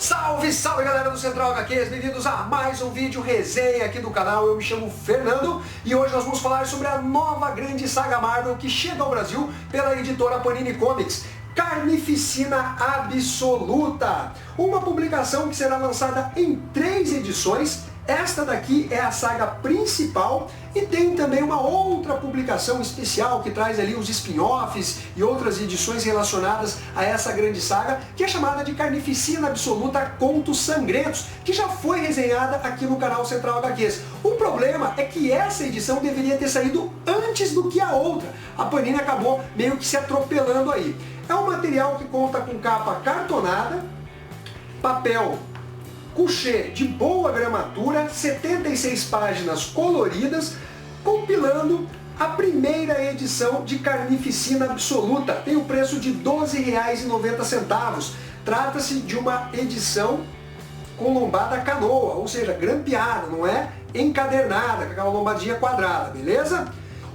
Salve, salve galera do Central HQs, bem-vindos a mais um vídeo resenha aqui do canal. Eu me chamo Fernando e hoje nós vamos falar sobre a nova grande saga Marvel que chega ao Brasil pela editora Panini Comics, Carnificina Absoluta. Uma publicação que será lançada em 3 edições. Esta daqui é a saga principal e tem também uma outra publicação especial que traz ali os spin-offs e outras edições relacionadas a essa grande saga, que é chamada de Carnificina Absoluta Contos Sangrentos, que já foi resenhada aqui no canal Central HQs. O problema é que essa edição deveria ter saído antes do que a outra. A Panini acabou meio que se atropelando aí. É um material que conta com capa cartonada, papel couché de boa gramatura, 76 páginas coloridas, compilando a primeira edição de Carnificina Absoluta. Tem o preço de R$ 12,90. Trata-se de uma edição com lombada canoa, ou seja, grampeada, não é encadernada, com aquela lombadinha quadrada, beleza?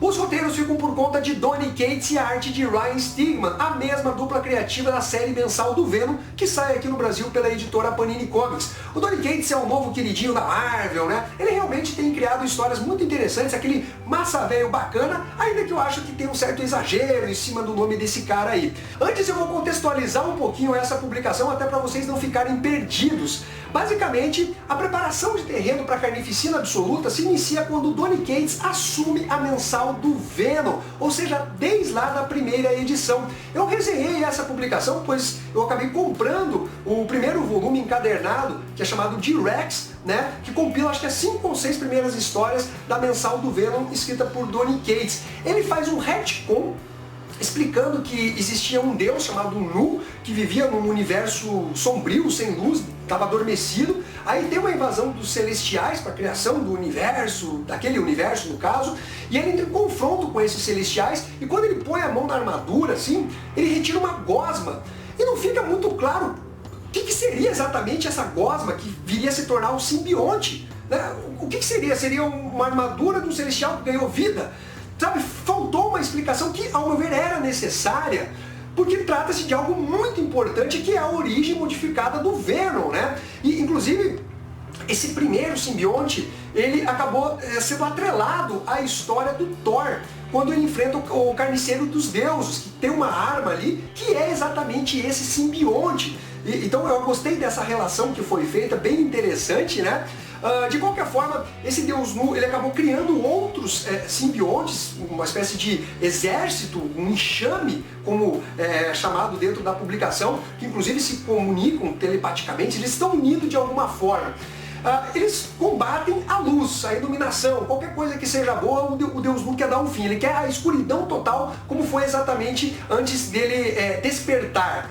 Os roteiros ficam por conta de Donny Cates e a arte de Ryan Stigman, a mesma dupla criativa da série mensal do Venom, que sai aqui no Brasil pela editora Panini Comics. O Donny Cates é o novo queridinho da Marvel, né? Ele realmente tem criado histórias muito interessantes, aquele massa velho bacana, ainda que eu acho que tem um certo exagero em cima do nome desse cara aí. Antes eu vou contextualizar um pouquinho essa publicação, até para vocês não ficarem perdidos. Basicamente, a preparação de terreno para Carnificina Absoluta se inicia quando o Donny Cates assume a mensal do Venom, ou seja, desde lá da primeira edição. Eu resenhei essa publicação, pois eu acabei comprando o primeiro volume encadernado, que é chamado D-Rex, né, que compila acho que as 5 ou 6 primeiras histórias da mensal do Venom, escrita por Donny Cates. Ele faz um retcon explicando que existia um deus chamado Nu, que vivia num universo sombrio, sem luz, estava adormecido. Aí tem uma invasão dos celestiais para a criação do universo, daquele universo no caso, e ele entra em confronto com esses celestiais, e quando ele põe a mão na armadura, assim, ele retira uma gosma, e não fica muito claro o que seria exatamente essa gosma que viria a se tornar um simbionte, né? O que seria? Seria uma armadura de um celestial que ganhou vida? Sabe, faltou uma explicação que, ao meu ver, era necessária, porque trata-se de algo muito importante, que é a origem modificada do Venom, né? E, inclusive, esse primeiro simbionte, ele acabou sendo atrelado à história do Thor, quando ele enfrenta o Carniceiro dos Deuses, que tem uma arma ali, que é exatamente esse simbionte. Então eu gostei dessa relação que foi feita, bem interessante, né? De qualquer forma, esse Deus Nu, ele acabou criando outros simbiontes, uma espécie de exército, um enxame, como é chamado dentro da publicação, que inclusive se comunicam telepaticamente, eles estão unidos de alguma forma. Eles combatem a luz, a iluminação, qualquer coisa que seja boa, o Deus Nu quer dar um fim, ele quer a escuridão total, como foi exatamente antes dele despertar.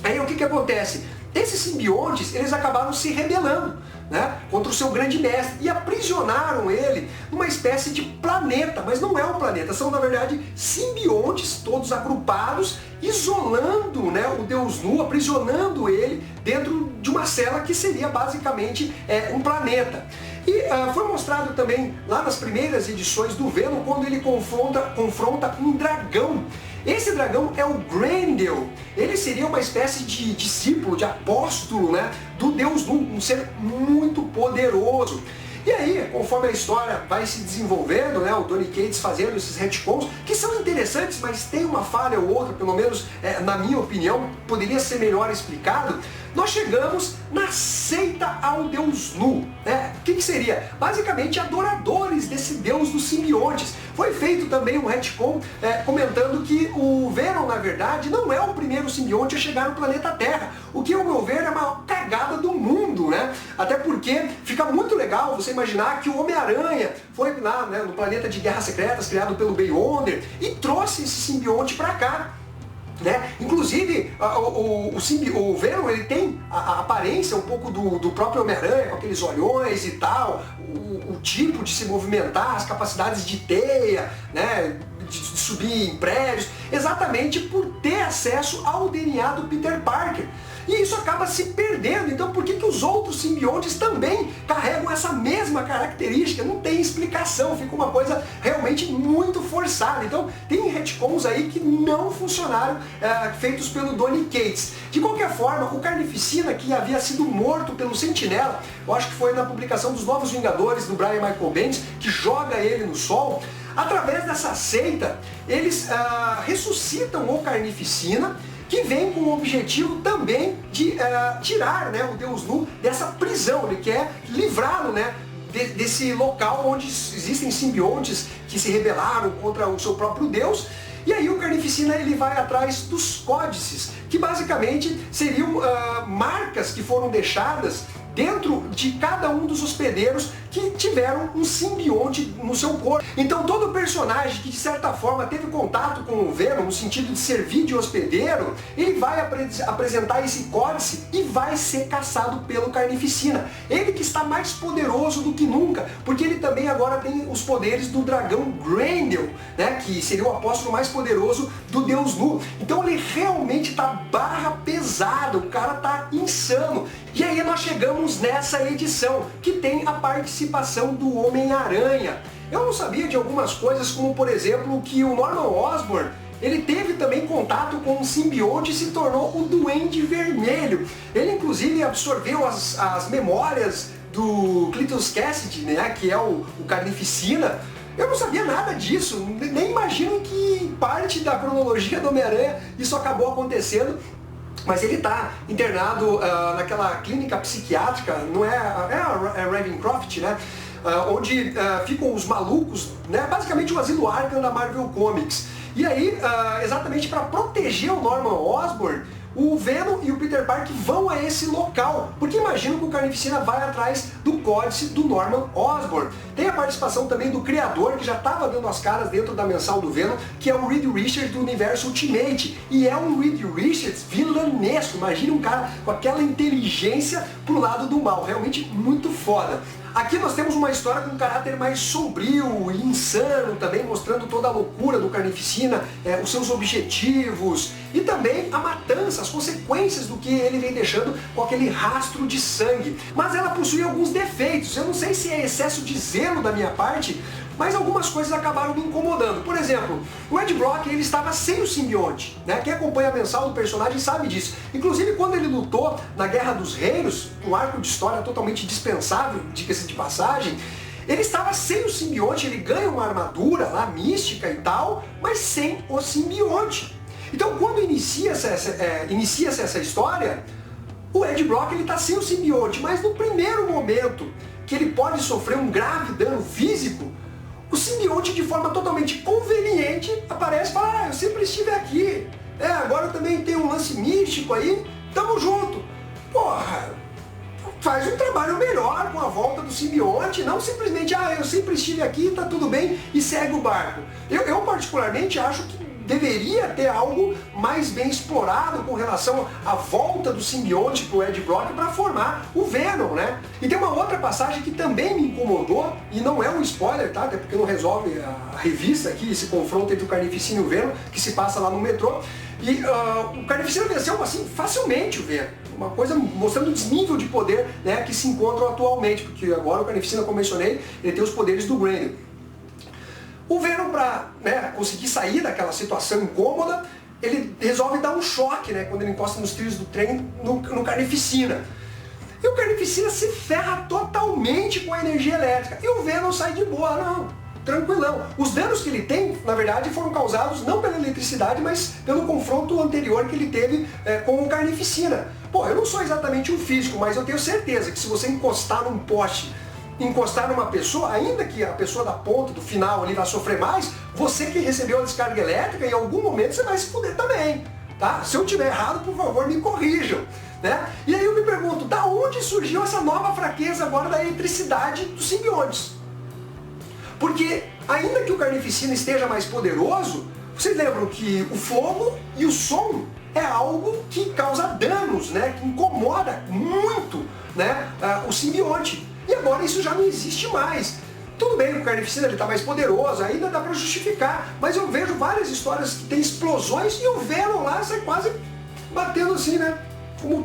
Aí o que acontece? Esses simbiontes, eles acabaram se rebelando, né, contra o seu grande mestre e aprisionaram ele numa espécie de planeta, mas não é um planeta, são na verdade simbiontes todos agrupados, isolando, né, o Deus Nu, aprisionando ele dentro de uma cela que seria basicamente um planeta. E foi mostrado também lá nas primeiras edições do Venom, quando ele confronta um dragão. Esse dragão é o Grendel. Ele seria uma espécie de discípulo, de apóstolo, né, do Deus Nu, um ser muito poderoso. E aí, conforme a história vai se desenvolvendo, né, o Donny Cates fazendo esses retcons, que são interessantes, mas tem uma falha ou outra, pelo menos na minha opinião, poderia ser melhor explicado, nós chegamos na seita ao Deus Nu. Né? O que seria? Basicamente adoradores desse Deus dos simbiontes. Foi feito também um retcon comentando que o Venom, na verdade, não é o primeiro simbionte a chegar no planeta Terra. O que, ao meu ver, é uma cagada do mundo, né? Até porque fica muito legal você imaginar que o Homem-Aranha foi lá, né, no planeta de Guerras Secretas, criado pelo Beyonder, e trouxe esse simbionte para cá. Né? Inclusive, o Venom, ele tem a aparência um pouco do próprio Homem-Aranha, com aqueles olhões e tal, o tipo de se movimentar, as capacidades de teia, né? de subir em prédios, exatamente por ter acesso ao DNA do Peter Parker. E isso acaba se perdendo. Então por que os os outros simbiontes também carregam essa mesma característica, não tem explicação, fica uma coisa realmente muito forçada. Então tem retcons aí que não funcionaram, feitos pelo Donny Cates. De qualquer forma, o Carnificina, que havia sido morto pelo Sentinela, eu acho que foi na publicação dos Novos Vingadores, do Brian Michael Bendis, que joga ele no sol, através dessa seita, eles ressuscitam o Carnificina, que vem com o objetivo também de tirar, né, o Deus Nu dessa prisão. Ele quer livrá-lo, né, desse local onde existem simbiontes que se rebelaram contra o seu próprio Deus. E aí o Carnificina ele vai atrás dos códices, que basicamente seriam marcas que foram deixadas dentro de cada um dos hospedeiros que tiveram um simbionte no seu corpo. Então todo personagem que de certa forma teve contato com o Venom, no sentido de servir de hospedeiro, ele vai apresentar esse códice e vai ser caçado pelo Carnificina. Ele que está mais poderoso do que nunca, porque ele também agora tem os poderes do dragão Grendel, né, que seria o apóstolo mais poderoso do Deus Nu. Então ele realmente está barra pesada, o cara tá insano. E aí nós chegamos nessa edição, que tem a participação do Homem-Aranha. Eu não sabia de algumas coisas, como por exemplo, que o Norman Osborn, ele teve também contato com um simbionte e se tornou o Duende Vermelho. Ele inclusive absorveu as memórias do Cletus Cassidy, né, que é o Carnificina. Eu não sabia nada disso, nem imagino que parte da cronologia do Homem-Aranha isso acabou acontecendo. Mas ele está internado naquela clínica psiquiátrica, não é a Ravencroft, né? Onde ficam os malucos, né? Basicamente o asilo Arkham da Marvel Comics. E aí, exatamente para proteger o Norman Osborn, o Venom e o Peter Parker vão a esse local, porque imagino que o Carnificina vai atrás do códice do Norman Osborn. Tem a participação também do criador, que já estava dando as caras dentro da mensal do Venom, que é o Reed Richards do universo Ultimate. E é um Reed Richards vilanesco, imagina um cara com aquela inteligência pro lado do mal, realmente muito foda. Aqui nós temos uma história com um caráter mais sombrio e insano também, mostrando toda a loucura do Carnificina, os seus objetivos e também a matança, as consequências do que ele vem deixando com aquele rastro de sangue. Mas ela possui alguns defeitos, eu não sei se é excesso de zelo da minha parte, mas algumas coisas acabaram me incomodando. Por exemplo, o Ed Brock ele estava sem o simbionte, né? Quem acompanha a mensal do personagem sabe disso. Inclusive quando ele lutou na Guerra dos Reinos, um arco de história totalmente dispensável, diga-se de passagem, ele estava sem o simbionte, ele ganha uma armadura lá, mística e tal, mas sem o simbionte. Então quando inicia-se essa história, o Ed Brock ele está sem o simbionte, mas no primeiro momento que ele pode sofrer um grave dano físico, o simbionte de forma totalmente conveniente aparece e fala, eu sempre estive aqui, agora eu também tenho um lance místico aí, tamo junto. Porra, faz um trabalho melhor com a volta do simbionte, não simplesmente, eu sempre estive aqui, tá tudo bem, e segue o barco. Eu particularmente acho que deveria ter algo mais bem explorado com relação à volta do simbionte pro Ed Brock para formar o Venom, né? E tem uma outra passagem que também me incomodou, e não é um spoiler, tá? Até porque não resolve a revista aqui, esse confronto entre o Carnificina e o Venom, que se passa lá no metrô. E o Carnificina venceu assim facilmente o Venom. Uma coisa mostrando o desnível de poder, né, que se encontram atualmente, porque agora o Carnificina, como mencionei, ele tem os poderes do Grendel. O Venom, para conseguir sair daquela situação incômoda, ele resolve dar um choque, né, quando ele encosta nos trilhos do trem no Carnificina. E o Carnificina se ferra totalmente com a energia elétrica. E o Venom sai de boa, não, tranquilão. Os danos que ele tem, na verdade, foram causados não pela eletricidade, mas pelo confronto anterior que ele teve com o Carnificina. Pô, eu não sou exatamente um físico, mas eu tenho certeza que se você encostar num poste, encostar numa pessoa, ainda que a pessoa da ponta, do final ali vai sofrer mais, você que recebeu a descarga elétrica, em algum momento você vai se fuder também, tá? Se eu tiver errado, por favor, me corrijam, né? E aí eu me pergunto, da onde surgiu essa nova fraqueza agora da eletricidade dos simbiontes? Porque, ainda que o Carnificina esteja mais poderoso, vocês lembram que o fogo e o som é algo que causa danos, né? Que incomoda muito, né, o simbionte. E agora isso já não existe mais. Tudo bem que o Carnificina está mais poderoso, ainda dá para justificar, mas eu vejo várias histórias que tem explosões e o Venom lá sai quase batendo assim, né? Como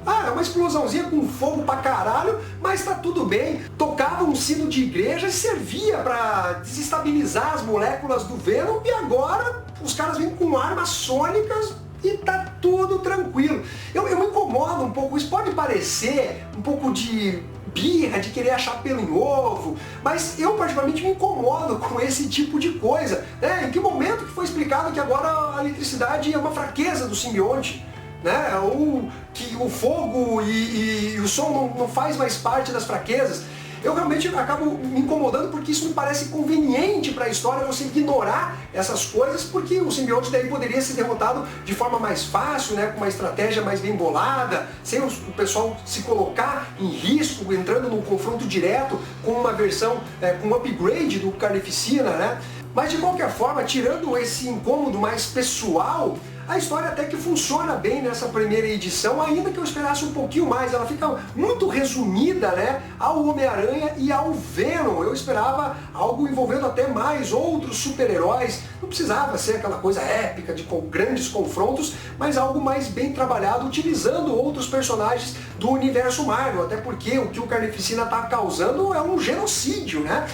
Ah, é uma explosãozinha com fogo pra caralho, mas tá tudo bem. Tocava um sino de igreja e servia pra desestabilizar as moléculas do Venom, e agora os caras vêm com armas sônicas e tá tudo tranquilo. Eu me incomodo um pouco, isso pode parecer um pouco de birra, de querer achar pelo em ovo, mas eu particularmente me incomodo com esse tipo de coisa, né? Em que momento que foi explicado que agora a eletricidade é uma fraqueza do simbionte, né? Ou que o fogo e o som não faz mais parte das fraquezas? Eu realmente acabo me incomodando porque isso me parece conveniente para a história, você ignorar essas coisas, porque o simbionte daí poderia ser derrotado de forma mais fácil, né, com uma estratégia mais bem bolada, sem o pessoal se colocar em risco, entrando num confronto direto com uma versão, com um upgrade do Carnificina, né? Mas de qualquer forma, tirando esse incômodo mais pessoal, a história até que funciona bem nessa primeira edição, ainda que eu esperasse um pouquinho mais. Ela fica muito resumida, né, ao Homem-Aranha e ao Venom. Eu esperava algo envolvendo até mais outros super-heróis. Não precisava ser aquela coisa épica de grandes confrontos, mas algo mais bem trabalhado, utilizando outros personagens do universo Marvel. Até porque o que o Carnificina está causando é um genocídio, né?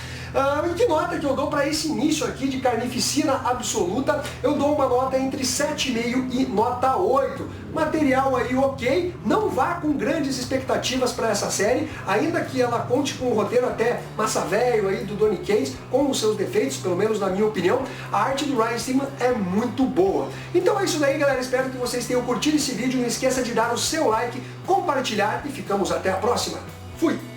E que nota que eu dou para esse início aqui de Carnificina Absoluta? Eu dou uma nota entre 7,5 e nota 8. Material aí ok, não vá com grandes expectativas para essa série, ainda que ela conte com um roteiro até massa velho aí do Donny Cates, com os seus defeitos, pelo menos na minha opinião. A arte do Ryan Stegman é muito boa. Então é isso daí, galera, espero que vocês tenham curtido esse vídeo, não esqueça de dar o seu like, compartilhar e ficamos até a próxima. Fui!